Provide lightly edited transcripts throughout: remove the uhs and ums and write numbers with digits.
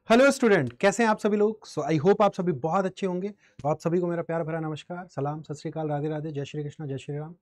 Hello student, कैसे हैं आप सभी लोग। आई होप आप सभी बहुत अच्छे होंगे। तो आप सभी को मेरा प्यार भरा नमस्कार, सलाम, सत श्री अकाल, राधे राधे, जय श्री कृष्ण, जय श्री राम।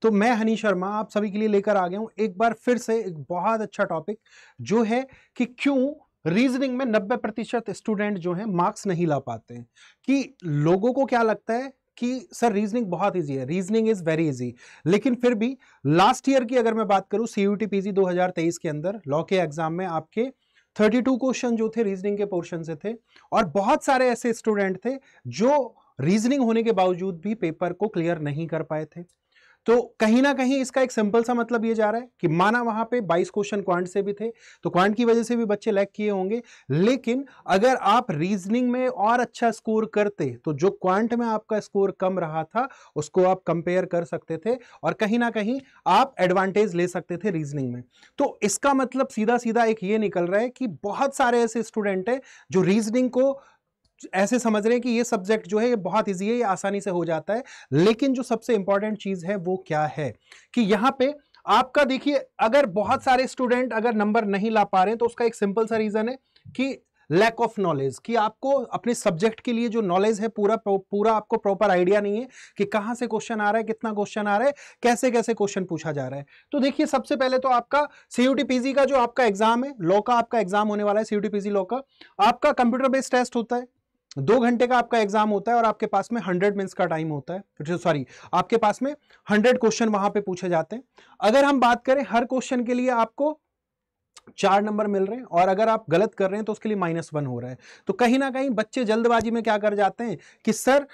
तो मैं हनी शर्मा आप सभी के लिए लेकर आ गया हूं एक बार फिर से एक बहुत अच्छा टॉपिक, जो है कि क्यों रीजनिंग में 90% स्टूडेंट जो है मार्क्स नहीं ला पाते हैं। कि लोगों को क्या लगता है कि सर रीजनिंग बहुत इजी है, रीजनिंग इज वेरी इजी, लेकिन फिर भी लास्ट ईयर की अगर मैं बात करूं सीयूटी पीजी 2023 के अंदर लॉ के एग्जाम में आपके 32 क्वेश्चन जो थे रीजनिंग के पोर्शन से थे, और बहुत सारे ऐसे स्टूडेंट थे जो रीजनिंग होने के बावजूद भी पेपर को क्लियर नहीं कर पाए थे। तो कहीं ना कहीं इसका एक सिंपल सा मतलब ये जा रहा है कि माना वहां पे 22 क्वेश्चन क्वांट से भी थे, तो क्वांट की वजह से भी बच्चे लैग किए होंगे, लेकिन अगर आप रीजनिंग में और अच्छा स्कोर करते तो जो क्वांट में आपका स्कोर कम रहा था उसको आप कंपेयर कर सकते थे और कहीं ना कहीं आप एडवांटेज ले सकते थे रीजनिंग में। तो इसका मतलब सीधा सीधा एक ये निकल रहा है कि बहुत सारे ऐसे स्टूडेंट हैं जो रीजनिंग को ऐसे समझ रहे हैं कि ये सब्जेक्ट जो है ये बहुत इजी है, ये आसानी से हो जाता है। लेकिन जो सबसे इंपॉर्टेंट चीज है वो क्या है कि यहां पे आपका देखिए, अगर बहुत सारे स्टूडेंट अगर नंबर नहीं ला पा रहे हैं तो उसका एक सिंपल सा रीजन है कि लैक ऑफ नॉलेज, कि आपको अपने सब्जेक्ट के लिए जो नॉलेज है पूरा आपको प्रॉपर आइडिया नहीं है कि कहां से क्वेश्चन आ रहा है, कितना क्वेश्चन आ रहा है, कैसे कैसे क्वेश्चन पूछा जा रहा है। तो देखिए, सबसे पहले तो आपका सीयूटी पीजी का जो आपका एग्जाम है, लॉ का आपका एग्जाम होने वाला है, सीयूटी पीजी लॉ का आपका कंप्यूटर बेस्ड टेस्ट होता है। 2 घंटे का आपका एग्जाम होता है और आपके पास में 100 मिनट्स का टाइम होता है, सॉरी आपके पास में 100 क्वेश्चन वहां पे पूछे जाते हैं। अगर हम बात करें, हर क्वेश्चन के लिए आपको 4 नंबर मिल रहे हैं और अगर आप गलत कर रहे हैं तो उसके लिए -1 हो रहा है। तो कहीं ना कहीं बच्चे जल्दबाजी में क्या कर जाते हैं कि सर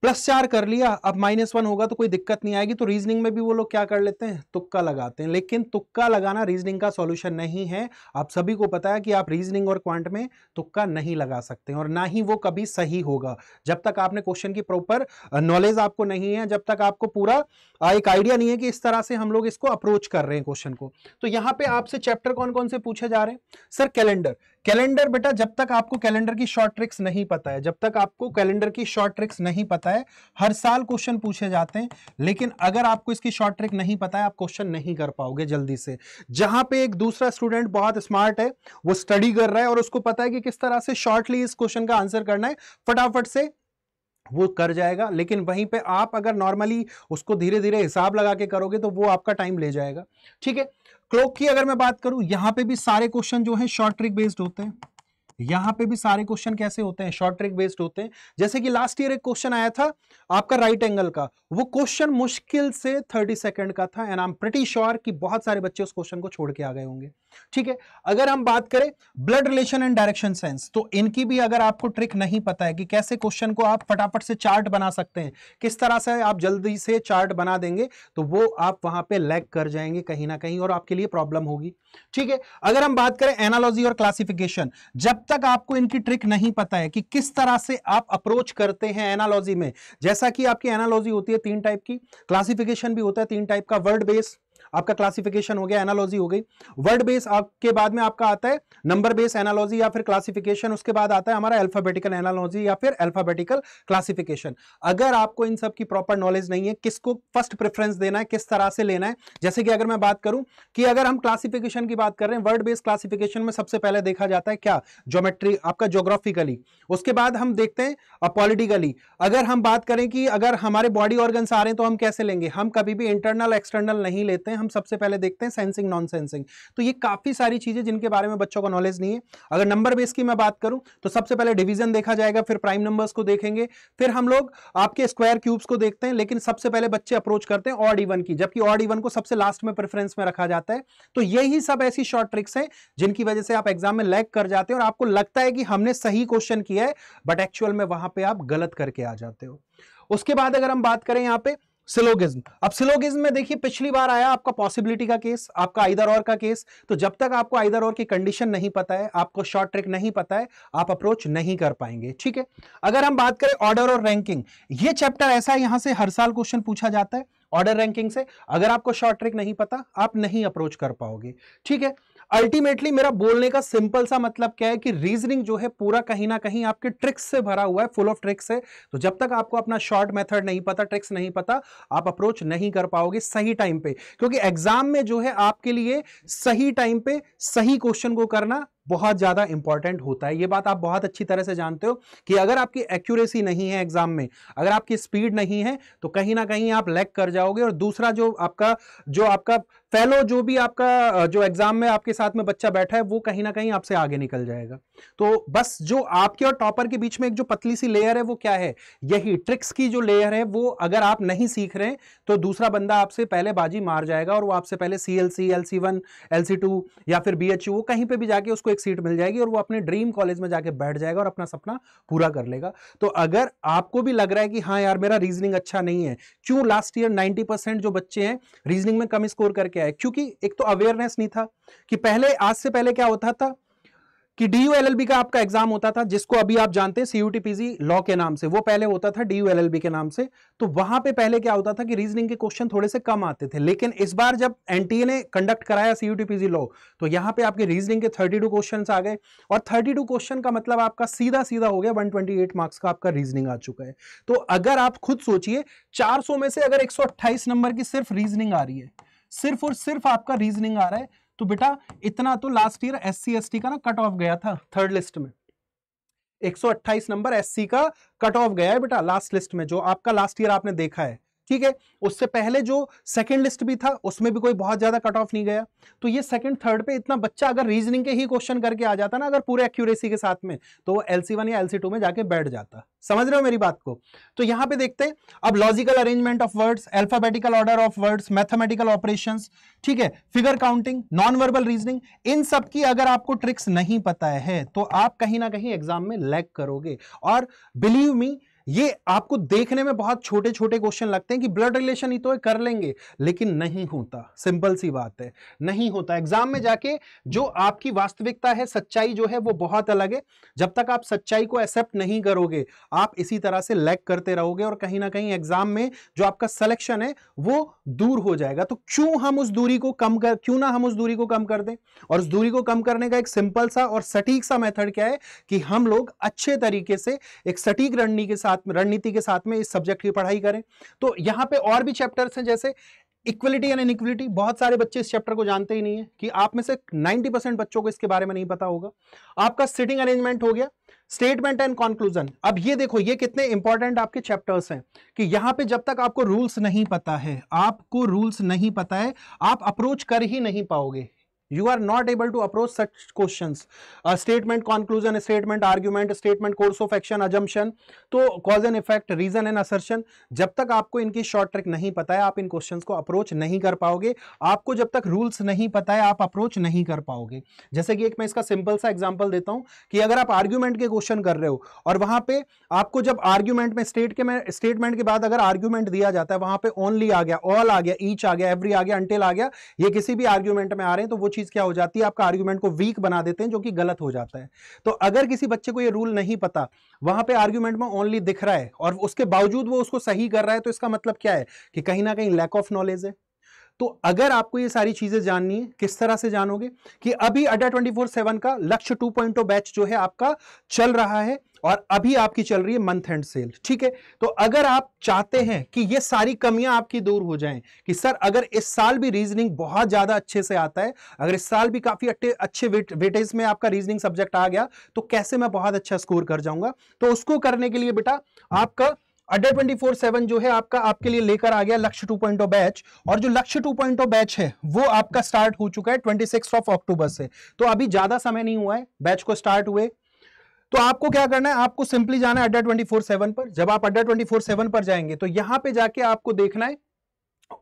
+4 कर लिया, अब -1 होगा तो कोई दिक्कत नहीं आएगी, तो रीजनिंग में भी वो लोग क्या कर लेते हैं, तुक्का लगाते हैं। लेकिन तुक्का लगाना रीजनिंग का सॉल्यूशन नहीं है। आप सभी को पता है कि आप रीजनिंग और क्वांट में तुक्का नहीं लगा सकते और ना ही वो कभी सही होगा। जब तक आपने क्वेश्चन की प्रॉपर नॉलेज आपको नहीं है, जब तक आपको पूरा एक आइडिया नहीं है कि इस तरह से हम लोग इसको अप्रोच कर रहे हैं क्वेश्चन को। तो यहां पे आपसे चैप्टर कौन कौन से पूछे जा रहे हैं? Sir calendar. कैलेंडर बेटा, जब तक आपको कैलेंडर की शॉर्ट ट्रिक्स नहीं पता है, जब तक आपको कैलेंडर की शॉर्ट ट्रिक्स नहीं पता है, हर साल क्वेश्चन पूछे जाते हैं, लेकिन अगर आपको इसकी शॉर्ट ट्रिक नहीं पता है आप क्वेश्चन नहीं कर पाओगे जल्दी से। जहां पे एक दूसरा स्टूडेंट बहुत स्मार्ट है, वो स्टडी कर रहा है और उसको पता है कि किस तरह से शॉर्टली इस क्वेश्चन का आंसर करना है, फटाफट से वो कर जाएगा। लेकिन वहीं पे आप अगर नॉर्मली उसको धीरे धीरे हिसाब लगा के करोगे तो वो आपका टाइम ले जाएगा। ठीक है, क्लॉक की अगर मैं बात करूं, यहां पे भी सारे क्वेश्चन जो है शॉर्ट ट्रिक बेस्ड होते हैं। यहां पे भी सारे क्वेश्चन कैसे होते हैं, शॉर्ट ट्रिक बेस्ड होते हैं। जैसे कि लास्ट ईयर एक क्वेश्चन आया था आपका राइट एंगल का, वो क्वेश्चन मुश्किल से 30 सेकंड का था and I am pretty sure कि बहुत सारे बच्चे उस क्वेश्चन को छोड़ के आ गए होंगे। ठीक है, अगर हम बात करें blood relation and direction sense, तो इनकी भी अगर आपको ट्रिक नहीं पता है कि कैसे क्वेश्चन को आप फटाफट से चार्ट बना सकते हैं, किस तरह से आप जल्दी से चार्ट बना देंगे, तो वो आप वहां पे लैग कर जाएंगे कहीं ना कहीं और आपके लिए प्रॉब्लम होगी। ठीक है, अगर हम बात करें एनालॉजी और क्लासिफिकेशन, जब तक आपको इनकी ट्रिक नहीं पता है कि किस तरह से आप अप्रोच करते हैं एनालॉजी में, जैसा कि आपकी एनालॉजी होती है 3 टाइप की, क्लासिफिकेशन भी होता है 3 टाइप का। वर्ड बेस आपका क्लासिफिकेशन हो गया, एनालॉजी हो गई। वर्ड बेस आपके बाद में आपका आता है नंबर बेस एनालॉजी या फिर क्लासिफिकेशन, उसके बाद आता है हमारा अल्फाबेटिकल एनालॉजी या फिर अल्फाबेटिकल क्लासिफिकेशन। अगर आपको इन सब की प्रॉपर नॉलेज नहीं है, किसको फर्स्ट प्रेफरेंस देना है, किस तरह से लेना है, जैसे कि अगर मैं बात करूं कि अगर हम क्लासिफिकेशन की बात कर रहे हैं, वर्ड बेस्ड क्लासिफिकेशन में सबसे पहले देखा जाता है क्या, ज्योमेट्री, आपका ज्योग्राफिकली, उसके बाद हम देखते हैं पॉलिटिकली। अगर हम बात करें कि अगर हमारे बॉडी ऑर्गन्स आ रहे हैं तो हम कैसे लेंगे, हम कभी भी इंटरनल एक्सटर्नल नहीं लेते हैं, हम सबसे पहले देखते हैं सेंसिंग नॉन सेंसिंग। तो ये काफी सारी चीजें जिनके बारे में बच्चों को नॉलेज नहीं है। अगर नंबर बेस की मैं बात करूं तो सबसे पहले डिवीजन देखा जाएगा, फिर प्राइम नंबर्स को देखेंगे, फिर हम लोग आपके स्क्वायर क्यूब्स को देखते हैं, लेकिन सबसे पहले बच्चे अप्रोच करते हैं ऑड इवन की, जबकि ऑड इवन को सबसे लास्ट में प्रेफरेंस में रखा जाता है। तो यही सब ऐसी शॉर्ट ट्रिक्स हैं जिनकी वजह से आप एग्जाम में लैग कर जाते हैं और आपको लगता है कि हमने सही क्वेश्चन किया है, बट एक्चुअल में वहां पे आप गलत करके आ जाते हो। उसके बाद अगर हम बात करें यहां पे सिलोगिज्म, अब सिलोगिज्म में देखिए पिछली बार आया आपका पॉसिबिलिटी का केस, आपका आइदर और का केस। तो जब तक आपको आइदर और की कंडीशन नहीं पता है, आपको शॉर्ट ट्रिक नहीं पता है, आप अप्रोच नहीं कर पाएंगे। ठीक है, अगर हम बात करें ऑर्डर और रैंकिंग, ये चैप्टर ऐसा है, यहां से हर साल क्वेश्चन पूछा जाता है ऑर्डर रैंकिंग से। अगर आपको शॉर्ट ट्रिक नहीं पता, आप नहीं अप्रोच कर पाओगे। ठीक है, अल्टीमेटली मेरा बोलने का सिंपल सा मतलब क्या है कि रीजनिंग जो है पूरा कहीं ना कहीं आपके ट्रिक्स से भरा हुआ है, फुल ऑफ ट्रिक्स है। तो जब तक आपको अपना शॉर्ट मेथड नहीं पता, ट्रिक्स नहीं पता, आप अप्रोच नहीं कर पाओगे सही टाइम पे, क्योंकि एग्जाम में जो है आपके लिए सही टाइम पे सही क्वेश्चन को करना बहुत ज्यादा इंपॉर्टेंट होता है। ये बात आप बहुत अच्छी तरह से जानते हो कि अगर आपकी एक्यूरेसी नहीं है एग्जाम में, अगर आपकी स्पीड नहीं है, तो कहीं ना कहीं आप लैग कर जाओगे। और दूसरा जो आपका फेलो, जो भी आपका जो एग्जाम में आपके साथ में बच्चा बैठा है, वो कहीं ना कहीं आपसे आगे निकल जाएगा। तो बस जो आपके और टॉपर के बीच में एक जो पतली सी लेयर है, वो क्या है, यही ट्रिक्स की जो लेयर है, वो अगर आप नहीं सीख रहे हैं तो दूसरा बंदा आपसे पहले बाजी मार जाएगा और वो आपसे पहले CLC, LC1, LC2 या फिर BHU, वो कहीं पे भी जाके उसको एक सीट मिल जाएगी और वो अपने ड्रीम कॉलेज में जाके बैठ जाएगा और अपना सपना पूरा कर लेगा। तो अगर आपको भी लग रहा है कि हाँ यार मेरा रीजनिंग अच्छा नहीं है, क्यों लास्ट ईयर 90% जो बच्चे हैं रीजनिंग में कम स्कोर करके आए, क्योंकि एक तो अवेयरनेस नहीं था कि पहले, आज से पहले क्या होता था कि DU LLB का आपका एग्जाम होता था, जिसको अभी आप जानते हैं CUT-PG लॉ के नाम से, वो पहले होता था DU LLB के नाम से। तो वहां पे पहले क्या होता था कि रीजनिंग के क्वेश्चन थोड़े से कम आते थे, लेकिन इस बार जब NTA ने कंडक्ट कराया CUT-PG लॉ, तो यहां पे आपके रीजनिंग के 32 क्वेश्चन आ गए। और 32 क्वेश्चन का मतलब आपका सीधा सीधा हो गया 128 मार्क्स का आपका रीजनिंग आ चुका है। तो अगर आप खुद सोचिए, 400 में से अगर 128 नंबर की सिर्फ रीजनिंग आ रही है, सिर्फ और सिर्फ आपका रीजनिंग आ रहा है, तो बेटा इतना तो लास्ट ईयर SC ST का ना कट ऑफ गया था थर्ड लिस्ट में। 128 नंबर SC का कट ऑफ गया है बेटा लास्ट लिस्ट में, जो आपका लास्ट ईयर आपने देखा है, ठीक है। उससे पहले जो सेकंड लिस्ट भी था, उसमें भी कोई बहुत ज्यादा कट ऑफ नहीं गया। तो ये सेकंड थर्ड पे इतना बच्चा अगर रीजनिंग के ही क्वेश्चन करके आ जाता ना, अगर पूरे एक्यूरेसी के साथ में, तो वो LC1 या LC2 में जाके बैठ जाता। समझ रहे हो मेरी बात को? तो यहां पे देखते हैं अब logical arrangement of words, alphabetical order of words, mathematical operations, ठीक है, figure counting, non verbal reasoning, इन सब की अगर आपको ट्रिक्स नहीं पता है तो आप कहीं ना कहीं एग्जाम में लैग करोगे। और बिलीव मी, ये आपको देखने में बहुत छोटे छोटे क्वेश्चन लगते हैं कि ब्लड रिलेशन ही तो कर लेंगे, लेकिन नहीं होता। सिंपल सी बात है, नहीं होता। एग्जाम में जाके जो आपकी वास्तविकता है, सच्चाई जो है, वो बहुत अलग है। जब तक आप सच्चाई को एक्सेप्ट नहीं करोगे, आप इसी तरह से लैग करते रहोगे और कहीं ना कहीं एग्जाम में जो आपका सिलेक्शन है वो दूर हो जाएगा। तो क्यों ना हम उस दूरी को कम कर दें। और उस दूरी को कम करने का एक सिंपल सा और सटीक सा मेथड क्या है कि हम लोग अच्छे तरीके से एक सटीक रणनीति के साथ में इस सब्जेक्ट की पढ़ाई करें। तो यहां पे और भी चैप्टर्स हैं, जैसे इक्वलिटी एंड इनइक्वलिटी। बहुत सारे बच्चे इस चैप्टर को जानते ही नहीं है, कि आप में से 90% बच्चों को इसके बारे में नहीं पता होगा। आपका सिटिंग अरेंजमेंट हो गया, स्टेटमेंट एंड कंक्लूजन। अब ये देखो, ये कितने इंपॉर्टेंट आपके चैप्टर्स हैं कि यहां पे जब तक आपको रूल्स नहीं पता है, आप अप्रोच कर ही नहीं पाओगे। You are not able to approach such questions. Statement, conclusion, statement, argument, statement, course of action, assumption, तो cause and effect, reason and assertion, जब तक आपको इनकी शॉर्ट ट्रिक नहीं पता है, आप इन क्वेश्चंस को अप्रोच नहीं कर पाओगे। आपको जब तक रूल्स नहीं पता है, आप अप्रोच नहीं कर पाओगे। जैसे कि एक मैं इसका सिंपल सा एग्जांपल देता हूं कि अगर आप आर्ग्यूमेंट के क्वेश्चन कर रहे हो और वहां पे आपको जब आर्ग्यूमेंट में स्टेटमेंट के बाद अगर आर्ग्यूमेंट दिया जाता है, वहां पे ओनली आ गया, ऑल आ गया, ईच आ गया, एवरी आ गया, अंटिल आ गया, ये किसी भी आर्ग्यूमेंट में आ रहे हैं, तो वो चीज क्या हो जाती है, आपका आर्ग्यूमेंट को वीक बना देते हैं, जो कि गलत हो जाता है। तो अगर किसी बच्चे को ये रूल नहीं पता, वहां पे आर्ग्यूमेंट में ओनली दिख रहा है और उसके बावजूद वो उसको सही कर रहा है, तो इसका मतलब क्या है कि कहीं ना कहीं लैक ऑफ नॉलेज है। तो अगर आपको ये सारी चीजें जाननी है, किस तरह से जानोगे कि अभी अड्डा 24/7 का लक्ष्य 2.0 बैच जो है आपका चल रहा है और अभी आपकी चल रही है मंथ एंड सेल, ठीक है। तो अगर आप चाहते हैं कि ये सारी कमियां आपकी दूर हो जाएं, कि सर अगर इस साल भी रीजनिंग बहुत ज्यादा अच्छे से आता है, अगर इस साल भी काफी अच्छे वेटेज में आपका रीजनिंग सब्जेक्ट आ गया, तो कैसे मैं बहुत अच्छा स्कोर कर जाऊंगा, तो उसको करने के लिए बेटा आपका अड्डा 24/7 जो है आपके लिए लेकर आ गया लक्ष्य 2.0 बैच। और जो लक्ष्य 2.0 बैच है वो आपका स्टार्ट हो चुका है 26 अक्टूबर से। तो अभी ज्यादा समय नहीं हुआ है बैच को स्टार्ट हुए। तो आपको क्या करना है, आपको सिंपली जाना है अड्डा 24/7 पर। जब आप अड्डा 24/7 पर जाएंगे तो यहां पे जाके आपको देखना है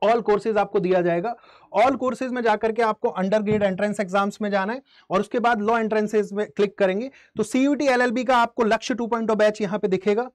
ऑल कोर्सेज आपको दिया जाएगा। ऑल कोर्सेज में जाकर के आपको अंडर ग्रेड एंट्रेंस एग्जाम्स में जाना है और उसके बाद लॉ एंट्रेंसेज में क्लिक करेंगे तो CUT LLB का आपको लक्ष्य 2.0 बैच यहां पे दिखेगा।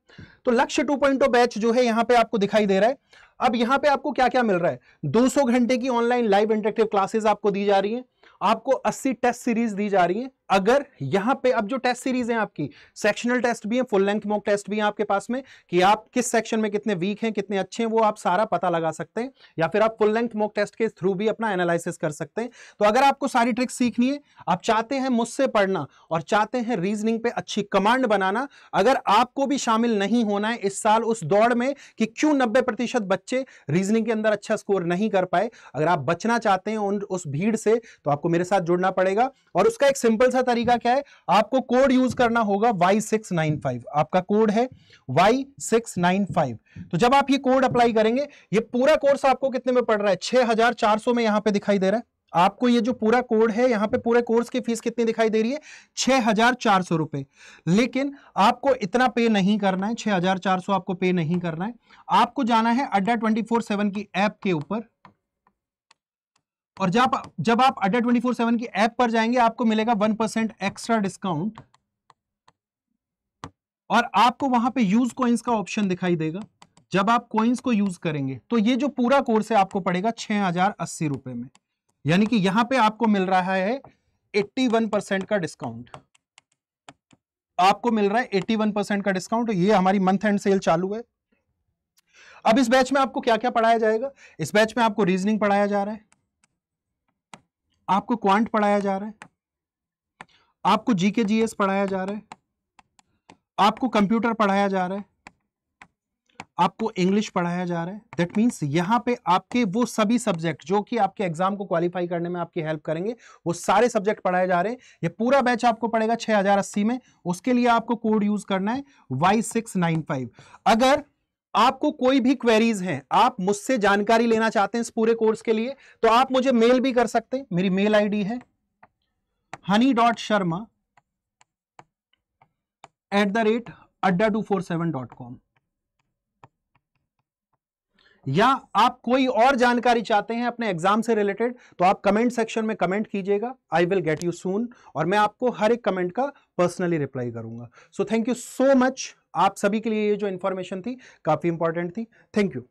तो लक्ष्य 2.0 बैच जो है यहां पे आपको दिखाई दे रहा है। अब यहां पे आपको क्या क्या मिल रहा है, 200 घंटे की ऑनलाइन लाइव इंटरेक्टिव क्लासेस आपको दी जा रही है, आपको 80 टेस्ट सीरीज दी जा रही है। अगर यहां पे अब जो टेस्ट सीरीज है आपकी, सेक्शनल टेस्ट भी है, फुल लेंथ मॉक टेस्ट भी है आपके पास में, कि आप किस सेक्शन में कितने वीक हैं, कितने अच्छे हैं, वो आप सारा पता लगा सकते हैं, या फिर आप फुल लेंथ मॉक टेस्ट के थ्रू भी अपना एनालिसिस कर सकते हैं। तो अगर आपको सारी ट्रिक्स सीखनी है, आप चाहते हैं मुझसे पढ़ना और चाहते हैं रीजनिंग पे अच्छी कमांड बनाना, अगर आपको भी शामिल नहीं होना है इस साल उस दौड़ में कि क्यों 90% बच्चे रीजनिंग के अंदर अच्छा स्कोर नहीं कर पाए, अगर आप बचना चाहते हैं उस भीड़ से, तो आपको मेरे साथ जुड़ना पड़ेगा। और उसका एक सिंपल सा तरीका क्या है, आपको कोड यूज करना होगा Y695, आपका कोड है Y695। तो जब आप ये कोड अप्लाई करेंगे, ये पूरा कोर्स आपको कितने में पड़ रहा है, 6400 में यहां पे दिखाई दे रहा है आपको। ये जो पूरा कोड है, यहां पे पूरे कोर्स की फीस कितनी दिखाई दे रही है, 6400 रुपए। लेकिन आपको इतना पे नहीं करना है, 6400 आपको पे नहीं करना है। आपको जाना है अड्डा 24/7 की ऐप के ऊपर, और जब आप अड्डा 24/7 की ऐप पर जाएंगे, आपको मिलेगा 1% एक्स्ट्रा डिस्काउंट, और आपको वहां पे यूज कॉइन्स का ऑप्शन दिखाई देगा। जब आप कॉइन्स को यूज करेंगे तो ये जो पूरा कोर्स है आपको पड़ेगा 6080 रुपए में, यानी कि यहां पे आपको मिल रहा है 81% का डिस्काउंट। आपको मिल रहा है 81% का डिस्काउंट। ये हमारी मंथ एंड सेल चालू है। अब इस बैच में आपको क्या क्या पढ़ाया जाएगा, इस बैच में आपको रीजनिंग पढ़ाया जा रहा है, आपको क्वांट पढ़ाया जा रहा है, आपको जीके जीएस पढ़ाया जा रहा है, आपको कंप्यूटर पढ़ाया जा रहा है, आपको इंग्लिश पढ़ाया जा रहा है। दैट मींस यहां पे आपके वो सभी सब्जेक्ट जो कि आपके एग्जाम को क्वालिफाई करने में आपकी हेल्प करेंगे, वो सारे सब्जेक्ट पढ़ाए जा रहे हैं। ये पूरा बैच आपको पड़ेगा 6080 में। उसके लिए आपको कोड यूज करना है Y695। अगर आपको कोई भी क्वेरीज हैं, आप मुझसे जानकारी लेना चाहते हैं इस पूरे कोर्स के लिए, तो आप मुझे मेल भी कर सकते हैं। मेरी मेल आईडी है honey.sharma@adda247.com। या आप कोई और जानकारी चाहते हैं अपने एग्जाम से रिलेटेड, तो आप कमेंट सेक्शन में कमेंट कीजिएगा। I will get you soon, और मैं आपको हर एक कमेंट का पर्सनली रिप्लाई करूंगा। So thank you so much. आप सभी के लिए ये जो इंफॉर्मेशन थी काफी इंपॉर्टेंट थी। Thank you.